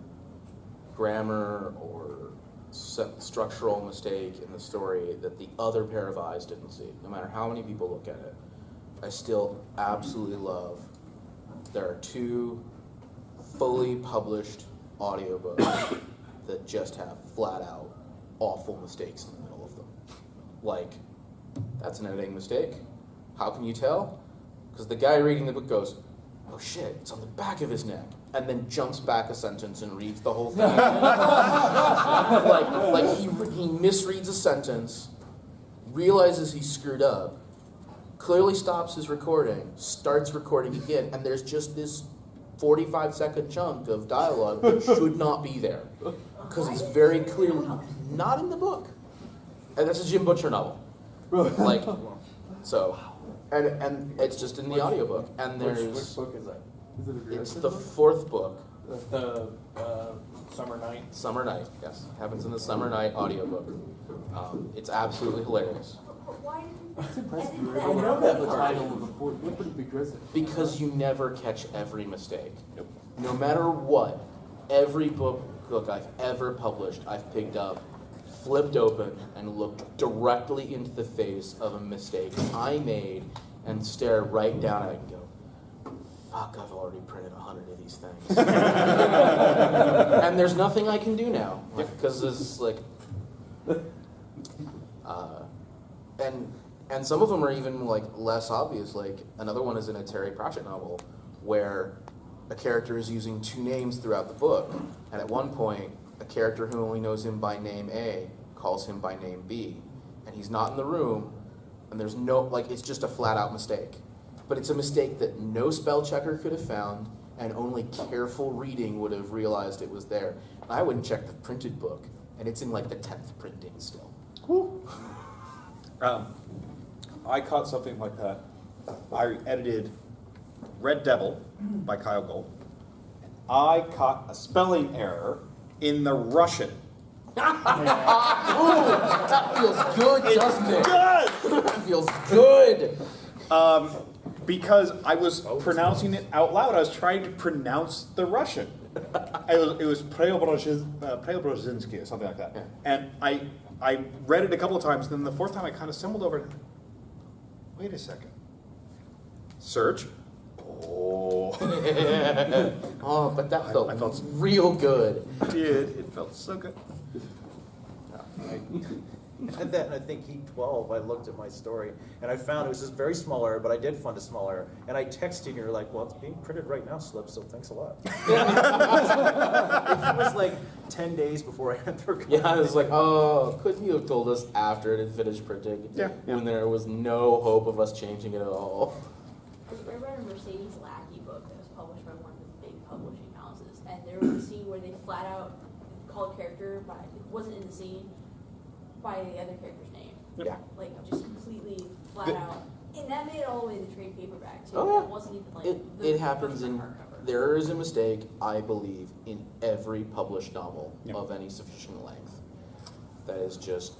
grammar or structural mistake in the story that the other pair of eyes didn't see. No matter how many people look at it, I still absolutely love. There are 2 fully published audiobooks that just have flat out awful mistakes in the middle of them. Like, that's an editing mistake. How can you tell? Because the guy reading the book goes, oh shit, it's on the back of his neck, and then jumps back a sentence and reads the whole thing. like he misreads a sentence, realizes he screwed up, clearly stops his recording, starts recording again, and there's just this 45-second chunk of dialogue that should not be there. Because he's very clearly not in the book. And that's a Jim Butcher novel. Like, so, and it's just in the audiobook. And there's, which book is that? Is it a it's the 4th book. The Summer Night? Summer Night, yes. Happens in the Summer Night audiobook. It's absolutely hilarious. Why did That's you impressive. edit I that know out? that the title before. What would be aggressive? Because you never catch every mistake. Nope. No matter what, every book I've ever published, I've picked up, flipped open, and looked directly into the face of a mistake I made and stare right down at it and go, fuck, I've already printed 100 of these things. And there's nothing I can do now. Because it's like... And some of them are even like less obvious. Like another one is in a Terry Pratchett novel where a character is using 2 names throughout the book, and at one point a character who only knows him by name A calls him by name B, and he's not in the room, and there's no, like, it's just a flat out mistake. But it's a mistake that no spell checker could have found, and only careful reading would have realized it was there. And I wouldn't check the printed book, and it's in like the 10th printing still. I caught something like that. I edited Red Devil by Kyle Gold. I caught a spelling error in the Russian. Ooh, that feels good, doesn't it? Good! That feels good. Because I was pronouncing it out loud. I was trying to pronounce the Russian. It was Preobrazhensky or something like that. Yeah. And I read it a couple of times, then the 4th time I kind of stumbled over it. Wait a second. Search. Oh. Oh, but that felt, I felt real good. It did. It felt so good. And then I think Heat 12, I looked at my story, and I found it was this very small error, but I did find a small error. And I texted you, and you're like, well, it's being printed right now, Slip, so thanks a lot. It was like 10 days before I had to Yeah, I was like, oh, couldn't you have told us after it had finished printing? Yeah. When there was no hope of us changing it at all. I read a Mercedes Lackey book that was published by one of the big publishing houses, and there was a scene where they flat out called a character by, it wasn't in the scene, by the other character's name. Yeah. Like, just completely flat out. And that made it all the way to the trade paperback, too. Oh, yeah. It wasn't even like It happens in, hardcover. there is a mistake, I believe, in every published novel Yep. of any sufficient length. That is just,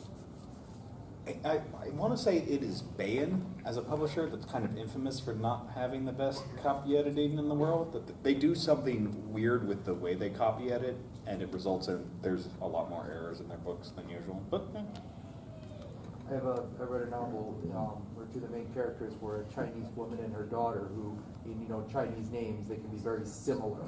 I want to say it is Baen as a publisher that's kind of infamous for not having the best copy editing in the world. That they do something weird with the way they copy edit, and it results in there's a lot more errors in their books than usual. But I read a novel where 2 of the main characters were a Chinese woman and her daughter who, in Chinese names, they can be very similar.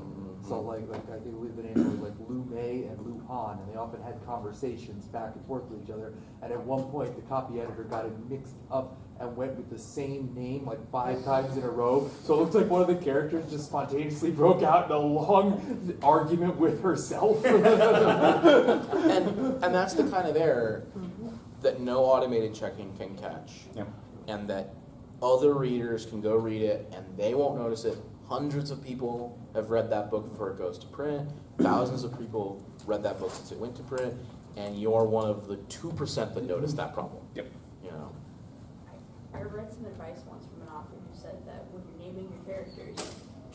So like I think the names were like Lu Mei and Lu Han, and they often had conversations back and forth with each other. And at one point, the copy editor got it mixed up and went with the same name like 5 times in a row. So it looks like one of the characters just spontaneously broke out in a long argument with herself. and that's the kind of error that no automated checking can catch. Yep. And that other readers can go read it and they won't notice it. Hundreds of people have read that book before it goes to print. Thousands of people read that book since it went to print. and you're one of the 2% that notice that problem. Yep. You know, I read some advice once from an author who said that when you're naming your characters,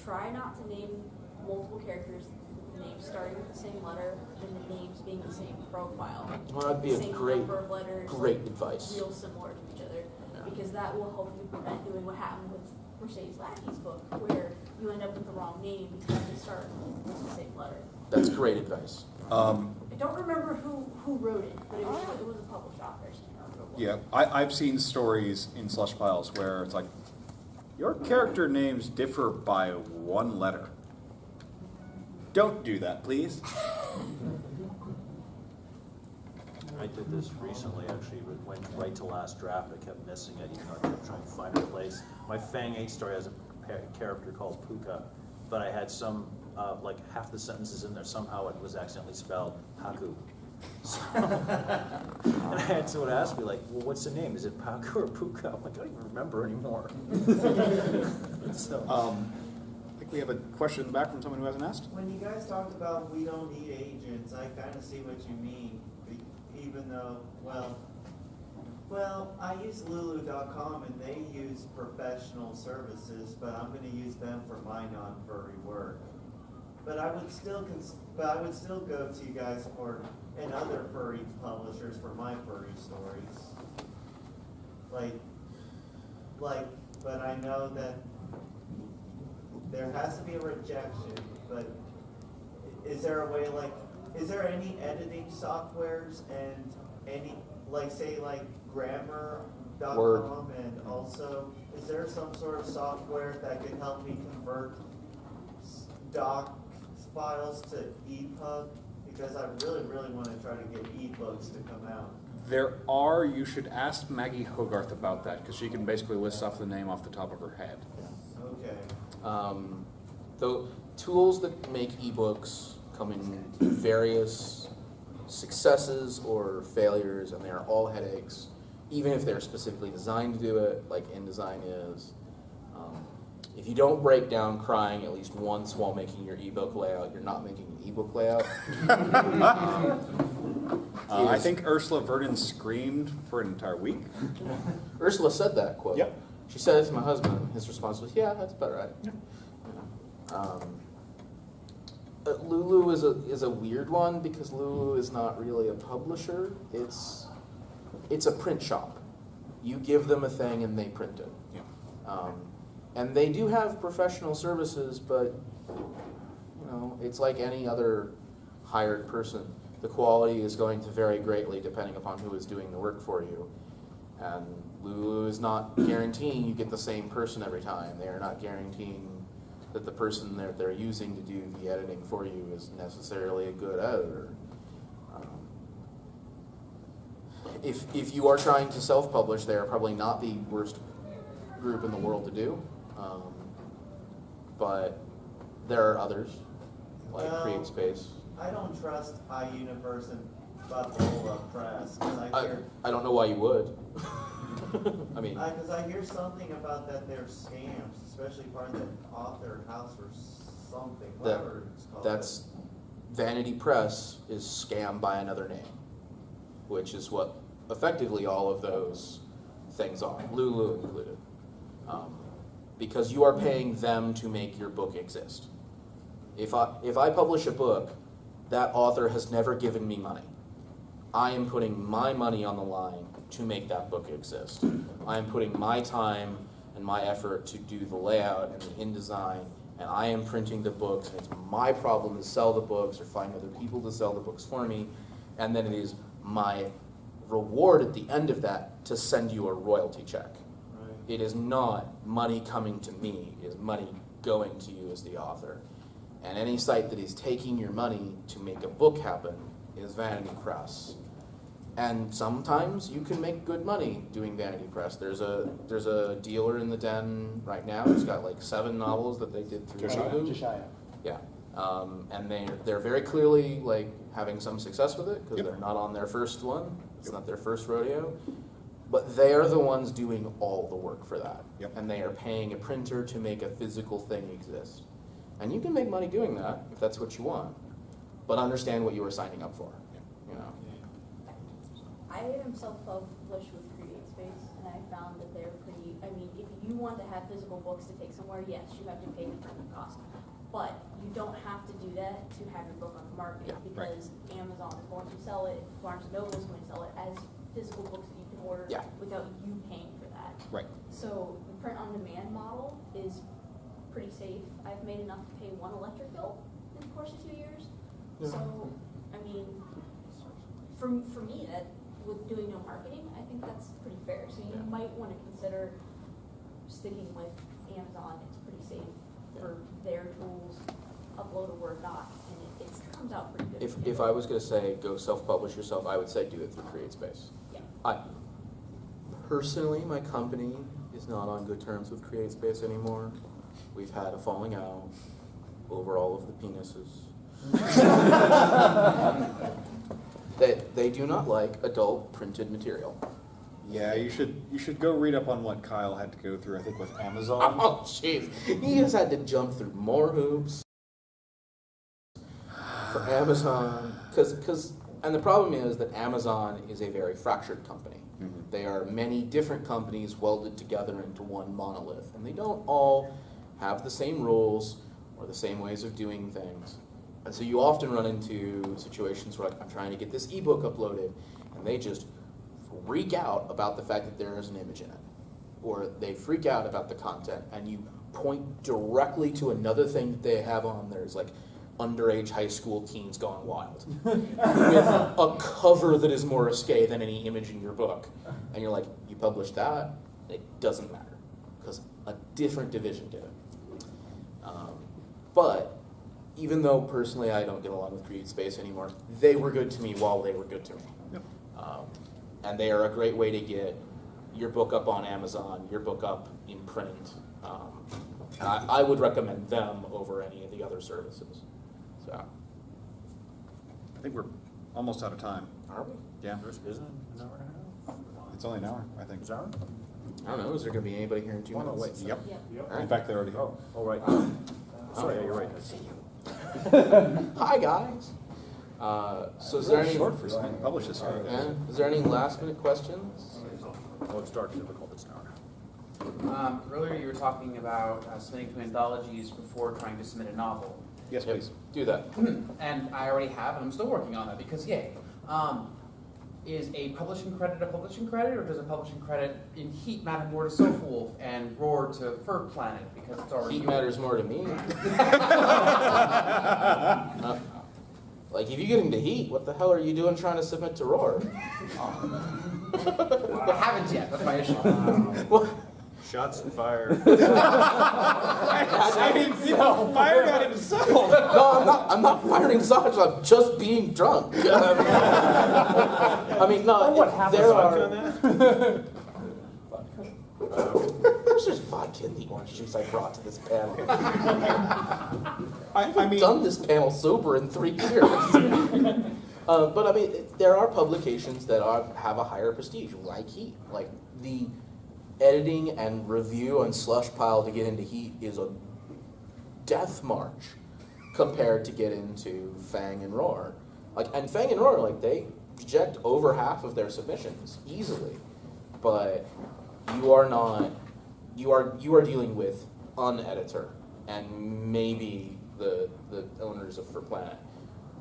try not to name multiple characters with the names starting with the same letter and the names being the same profile. well, that'd be a Same great, number of letters, great advice. real similar to each other, Yeah. because that will help you prevent doing what happened with Mercedes Lackey's book, where you end up with the wrong name because they start with the same letter. That's great advice. I don't remember who wrote it, but it was a published author. So I don't remember who it was. Yeah, I've seen stories in slush piles where it's like, your character names differ by one letter. Don't do that, please. I did this recently, actually, but went right to last draft, I kept missing it, even though I kept trying to find a place. My Fang 8 story has a character called Puka, but I had some, like half the sentences in there, somehow it was accidentally spelled Haku. So, and I had someone ask me, like, well, what's the name? Is it Paku or Puka? I'm like, I don't even remember anymore. So, I think we have a question in the back from someone who hasn't asked. When you guys talked about we don't need agents, I kind of see what you mean, even though, well, I use Lulu.com and they use professional services, but I'm going to use them for my non-furry work. But I would still go to you guys and other furry publishers for my furry stories. But I know that there has to be a rejection, but is there a way, is there any editing softwares and any, say grammar.com, Word. and also, is there some sort of software that could help me convert doc files to EPUB? Because I really, really want to try to get ebooks to come out. You should ask Maggie Hogarth about that, because she can basically list off the name off the top of her head. Okay. The tools that make ebooks come in various successes or failures, and they are all headaches, even if they're specifically designed to do it, like InDesign is. If you don't break down crying at least once while making your ebook layout, you're not making an ebook layout. I think Ursula Vernon screamed for an entire week. Ursula said that quote. Yep. She said it to my husband. His response was, "Yeah, that's about right." Lulu is a weird one because Lulu is not really a publisher. It's a print shop. You give them a thing and they print it. Yeah. And they do have professional services, but it's like any other hired person. The quality is going to vary greatly depending upon who is doing the work for you. And Lulu is not guaranteeing you get the same person every time. They are not guaranteeing that the person that they're using to do the editing for you is necessarily a good editor. If you are trying to self-publish, they are probably not the worst group in the world to do. But there are others, like CreateSpace. I don't trust iUniverse and Bubble Press, because I don't know why you would. I mean, because I hear something about that they're scams, especially part of the author house or something, whatever it's called. that's Vanity Press is scam by another name, which is what effectively all of those things are, Lulu included. Because you are paying them to make your book exist. If I publish a book, that author has never given me money. I am putting my money on the line to make that book exist. I am putting my time and my effort to do the layout and the InDesign, and I am printing the books, and it's my problem to sell the books or find other people to sell the books for me, and then it is my reward at the end of that to send you a royalty check. Right. It is not money coming to me, it is money going to you as the author. And any site that is taking your money to make a book happen is Vanity Press. And sometimes you can make good money doing Vanity Press. There's a dealer in the Den right now who's got like 7 novels that they did through Lulu. Yeah. And they're very clearly like having some success with it because they're not on their first one. It's not their first rodeo. But they are the ones doing all the work for that. Yep. And they are paying a printer to make a physical thing exist. And you can make money doing that if that's what you want. But understand what you are signing up for. You know. I am self-published with CreateSpace, and I found that they're pretty, I mean, if you want to have physical books to take somewhere, yes, you have to pay the printing cost. But you don't have to do that to have your book on the market, Yeah, right. because Amazon is going to sell it, Barnes & Noble is going to sell it as physical books that you can order Yeah. without you paying for that. Right. So the print-on-demand model is pretty safe. I've made enough to pay one electric bill in the course of 2 years. So, I mean, for me, that with doing no marketing, I think that's pretty fair. So you might want to consider sticking with Amazon. It's pretty safe for their tools. Upload a Word doc, and it comes out pretty good. If I was going to say go self-publish yourself, I would say do it through CreateSpace. Yeah. Personally, my company is not on good terms with CreateSpace anymore. We've had a falling out over all of the penises. They do not like adult printed material. Yeah, you should go read up on what Kyle had to go through, I think, with Amazon. Oh, jeez. He has had to jump through more hoops for Amazon. And the problem is that Amazon is a very fractured company. Mhm. They are many different companies welded together into one monolith. And they don't all have the same rules or the same ways of doing things. And so you often run into situations where, like, I'm trying to get this ebook uploaded, and they just freak out about the fact that there is an image in it. Or they freak out about the content, and you point directly to another thing that they have on there. It's like underage high school teens gone wild. With a cover that is more risque than any image in your book. And you're like, you published that? It doesn't matter, because a different division did it. But even though personally I don't get along with CreateSpace anymore, they were good to me while they were good to me. Yep. And they are a great way to get your book up on Amazon, your book up in print. I would recommend them over any of the other services. So, I think we're almost out of time. are we? Yeah. Isn't it an hour and a half? It's only an hour, I think. Is that right? I don't know. Is there going to be anybody here in 2 Oh, no, minutes? wait. Yep. Yeah. All right. In fact, they're already here. Oh, right. Sorry, yeah, you're right. Hi, guys. So is there any Short for something published this year. is there any last minute questions? Oh, it's dark, difficult, it's an hour. Earlier you were talking about submitting to anthologies before trying to submit a novel. Yes, Yep. please. Do that. And I already have, and I'm still working on that because yay. Is a publishing credit a publishing credit, or does a publishing credit in Heat matter more to Sofa Wolf and Roar to Fur Planet because it's already Heat matters more to me. Like, if you get into Heat, what the hell are you doing trying to submit to Roar? I haven't yet. That's my issue. Well, Shots fired. I mean, fire got himself. no, I'm not firing shots. I'm just being drunk. I mean, no. What happened There on are. that? There's just vodka in the orange juice I brought to this panel. I mean, Done this panel sober in 3 years. But I mean, there are publications that have a higher prestige, like Heat. Like the editing and review and slush pile to get into Heat is a death march compared to get into Fang and Roar. And Fang and Roar, they reject over half of their submissions easily. But you are dealing with an editor and maybe the owners of For Planet,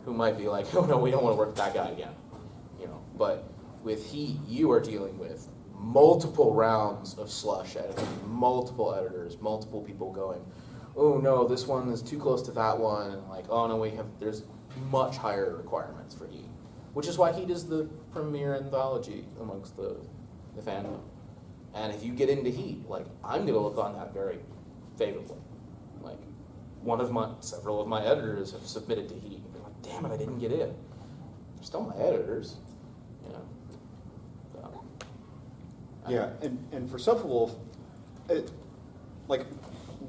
who might be like, oh no, we don't want to work with that guy again. But with Heat, you are dealing with multiple rounds of slush editing, multiple editors, multiple people going, oh no, this one is too close to that one, and oh no, there's much higher requirements for Heat, which is why Heat is the premier anthology amongst the fandom. And if you get into Heat, I'm gonna look on that very favorably. Several of my editors have submitted to Heat, and they're like, damn it, I didn't get in. They're still my editors, So. yeah, and for Sofa Wolf,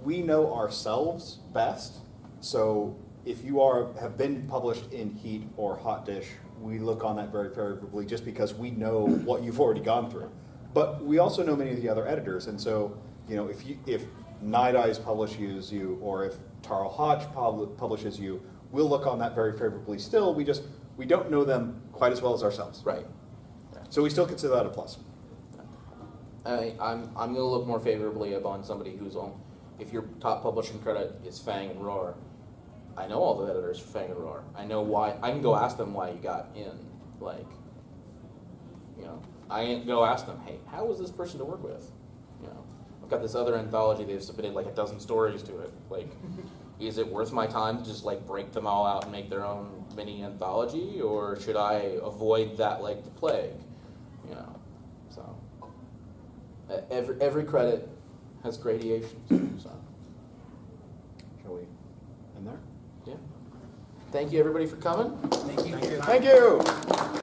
we know ourselves best. So if you have been published in Heat or Hot Dish, we look on that very favorably just because we know what you've already gone through. But we also know many of the other editors, and so if Night Eyes publishes you, or if Tarl Hodge publishes you, we'll look on that very favorably. Still, we don't know them quite as well as ourselves. Right. So we still consider that a plus. I'm gonna look more favorably upon somebody who's on. If your top publishing credit is Fang and Roar, I know all the editors for Fang and Roar. I know why. I can go ask them why you got in. Like, you know, I can go ask them, hey, how was this person to work with? You know, I've got this other anthology. They've submitted like a dozen stories to it. Like, is it worth my time to just like break them all out and make their own mini anthology, or should I avoid that like the plague? You know, so every credit has gradations. So. Shall we end there? Yeah. Thank you, everybody, for coming. Thank you. Thank you.